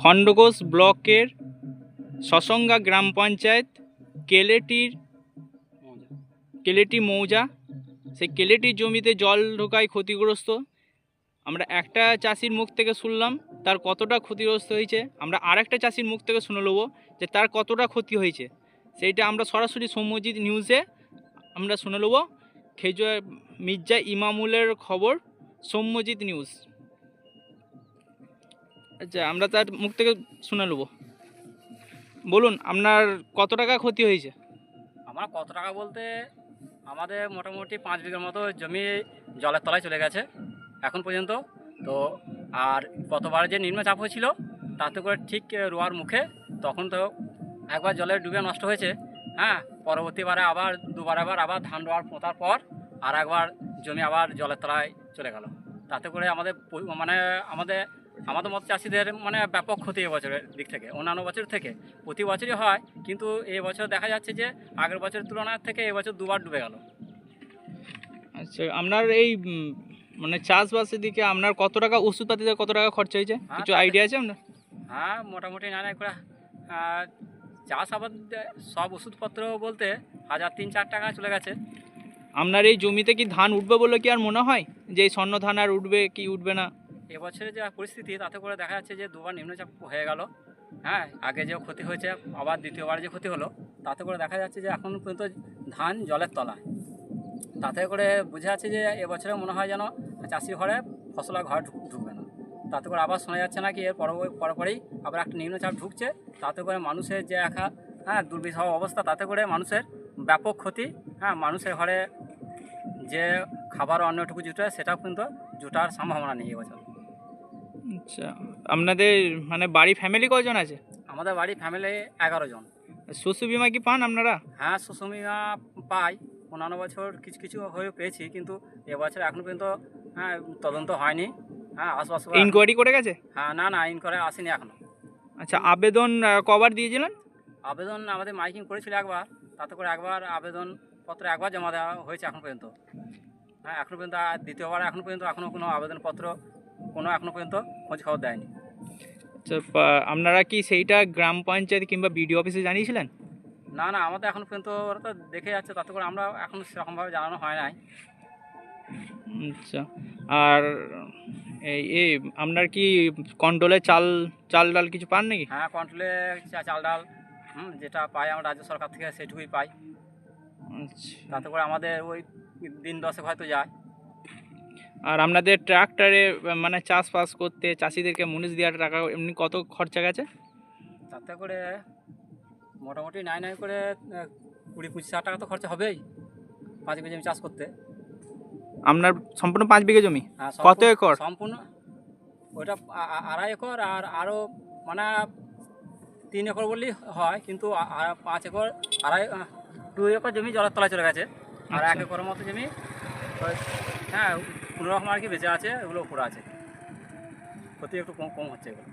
খণ্ডঘোষ ব্লকের সসঙ্গা গ্রাম পঞ্চায়েত কেলেটি মৌজা, সেই কেলেটির জমিতে জল ঢোকায় ক্ষতিগ্রস্ত। আমরা একটা চাষির মুখ থেকে শুনলাম তার কতটা ক্ষতিগ্রস্ত হয়েছে, আমরা আরেকটা চাষির মুখ থেকে শুনে নেবো যে তার কতটা ক্ষতি হয়েছে। সেইটা আমরা সরাসরি সৌম্যজিৎ নিউজে আমরা শুনে নেবো। মির্জা ইমামুলের খবর, সৌম্যজিৎ নিউজ। আচ্ছা, আমরা তার মুখ থেকে শুনে নেব। বলুন, আপনার কত টাকা ক্ষতি হয়েছে? আমার কত টাকা বলতে আমাদের মোটামুটি 5 বিঘার মতো জমি জলের তলায় চলে গেছে এখন পর্যন্ত। তো আর গতবার যে নিম্নচাপ হয়েছিল তাতে করে ঠিক রোয়ার মুখে তখন তো একবার জলের ডুবে নষ্ট হয়েছে। হ্যাঁ, পরবর্তীবারে আবার দুবার আবার ধান রোয়ার পোঁতার পর আর একবার জমি আবার জলের তলায় চলে গেল। তাতে করে আমাদের মতো চাষিদের ব্যাপক ক্ষতি এবছরের দিক থেকে। অন্যান্য বছর থেকে প্রতি বছরই হয়, কিন্তু এবছর দেখা যাচ্ছে যে আগের বছরের তুলনার থেকে এবছর দুবার ডুবে গেল। আচ্ছা, আপনার এই চাষবাসের দিকে আপনার কত টাকা ওষুধপাতিতে কত টাকা খরচা হয়েছে, কিছু আইডিয়া আছে আপনার? হ্যাঁ, মোটামুটি না করে চাষাবাদ সব ওষুধপত্র বলতে 1,000-3,000 টাকা চলে গেছে। আপনার এই জমিতে কি ধান উঠবে বলে কি আর মনে হয় যে এই স্বর্ণ ধান আর উঠবে কি উঠবে না? এবছরে যে পরিস্থিতি তাতে করে দেখা যাচ্ছে যে দুবার নিম্নচাপ হয়ে গেল। হ্যাঁ, আগে যে ক্ষতি হয়েছে আবার দ্বিতীয়বার যে ক্ষতি হলো, তাতে করে দেখা যাচ্ছে যে এখন পর্যন্ত ধান জলের তলায়। তাতে করে বোঝা যাচ্ছে যে এবছরে মনে হয় যেন চাষির ঘরে ফসল আর ঘরে ঢুকবে না। তাতে করে আবার শোনা যাচ্ছে নাকি এর পরপরেই আবার একটা নিম্নচাপ ঢুকছে। তাতে করে মানুষের যে দুর্বিষহ অবস্থা, তাতে করে মানুষের ব্যাপক ক্ষতি। হ্যাঁ, মানুষের ঘরে যে খাবার অন্যটুকু জুটায় সেটাও কিন্তু জুটার সম্ভাবনা নেই এবছর। আচ্ছা, আপনাদের বাড়ি ফ্যামিলি কজন আছে? আমাদের বাড়ি ফ্যামিলি 11 জন। শস্য বিমা কি পান আপনারা? হ্যাঁ, শস্য বিমা পাই। অন্যান্য বছর কিছু কিছু হয়ে পেয়েছি, কিন্তু এবছর এখনও পর্যন্ত তদন্ত হয়নি। হ্যাঁ, আশপাশে ইনকোয়ারি করে গেছে? হ্যাঁ, না আইন করে আসেনি এখনও। আচ্ছা, আবেদন কবার দিয়েছিলেন? আবেদন আমাদের মাইকিং করেছিল একবার, তাতে করে একবার আবেদনপত্র একবার জমা দেওয়া হয়েছে এখন পর্যন্ত। হ্যাঁ, এখনও পর্যন্ত দ্বিতীয়বার এখনও কোনো আবেদনপত্র এখনও পর্যন্ত খোঁজ খবর দেয়নি। আচ্ছা, আপনারা কি সেইটা গ্রাম পঞ্চায়েত কিংবা বিডিও অফিসে জানিয়েছিলেন? না, আমাদের এখনও পর্যন্ত ওরা তো দেখে যাচ্ছে, তাতে করে আমরা এখন সেরকমভাবে জানানো হয় নাই। আচ্ছা, আর এই আপনার কি কন্ট্রোলে চাল ডাল কিছু পান নাকি? হ্যাঁ, কন্ট্রোলে চাল ডাল যেটা পাই আমরা রাজ্য সরকার থেকে সেটুকুই পাই। আচ্ছা, তাতে করে আমাদের ওই দিন 10 হয়তো যায়। আর আপনাদের ট্রাক্টরে চাষবাস করতে চাষিদেরকে মুনিশ দেওয়ার টাকা এমনি কত খরচা গেছে? তাতে করে মোটামুটি নাই করে 20-25 হাজার টাকা তো খরচা হবেই 5 বিঘা জমি চাষ করতে। আপনার সম্পূর্ণ 5 বিঘা জমি? হ্যাঁ, কত একর? সম্পূর্ণ ওইটা 2.5 একর, আর আরও 3 একর বললেই হয়, কিন্তু 5 একর 2 একর জমি জলের তলায় চলে গেছে। আর 1 একরের মতো জমি হ্যাঁ কোনোরকম আর কি বেঁচে আছে, এগুলো উপরে আছে। ক্ষতি একটু কম হচ্ছে এগুলো।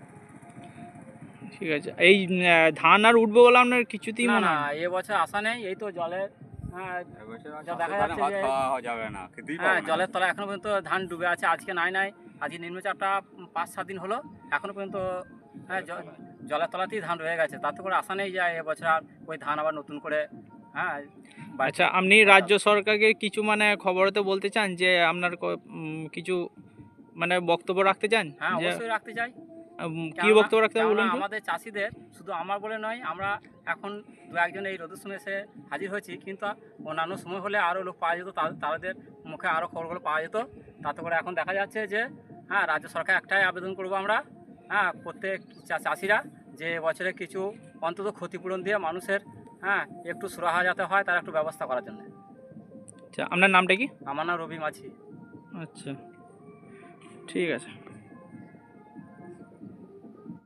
ঠিক আছে, এই ধান আর উঠবে বলে আপনার কিছুতেই না, মনে হয়? এবছর আশা নেই। এই তো জলের দেখা যাচ্ছে যে জলের তলায় এখনো পর্যন্ত ধান ডুবে আছে। আজকে আজকে নিম্নচাপটা 5-7 দিন হলো, এখনো পর্যন্ত জলের তলাতেই ধান রয়ে গেছে। তাতে করে আশা নেই যে এবছর আর ওই ধান আবার নতুন করে আচ্ছা, আপনি রাজ্য সরকারকে কিছু খবরতে বলতে চান যে আপনার কিছু বক্তব্য রাখতে চান? হ্যাঁ, অবশ্যই রাখতে চাই। কি বক্তব্য রাখতে হবে বলুন? আমাদের চাষিদের, শুধু আমার বলে নয়, আমরা এখন 2-1 এই রোদের সময় এসে হাজির হয়েছি, কিন্তু অন্যান্য সময় হলে আরও লোক পাওয়া যেত, তাদের মুখে আরও খবরগুলো পাওয়া যেত। তাতে করে এখন দেখা যাচ্ছে যে রাজ্য সরকার একটাই আবেদন করব আমরা, প্রত্যেক চাষিরা, যে বছরে কিছু অন্তত ক্ষতিপূরণ দিয়ে মানুষের একটু সুরাহা যাতে হয়, তার একটু ব্যবস্থা করার জন্য। আচ্ছা, আপনার নামটা কি? আমার নাম রবি মাঝি। আচ্ছা, ঠিক আছে।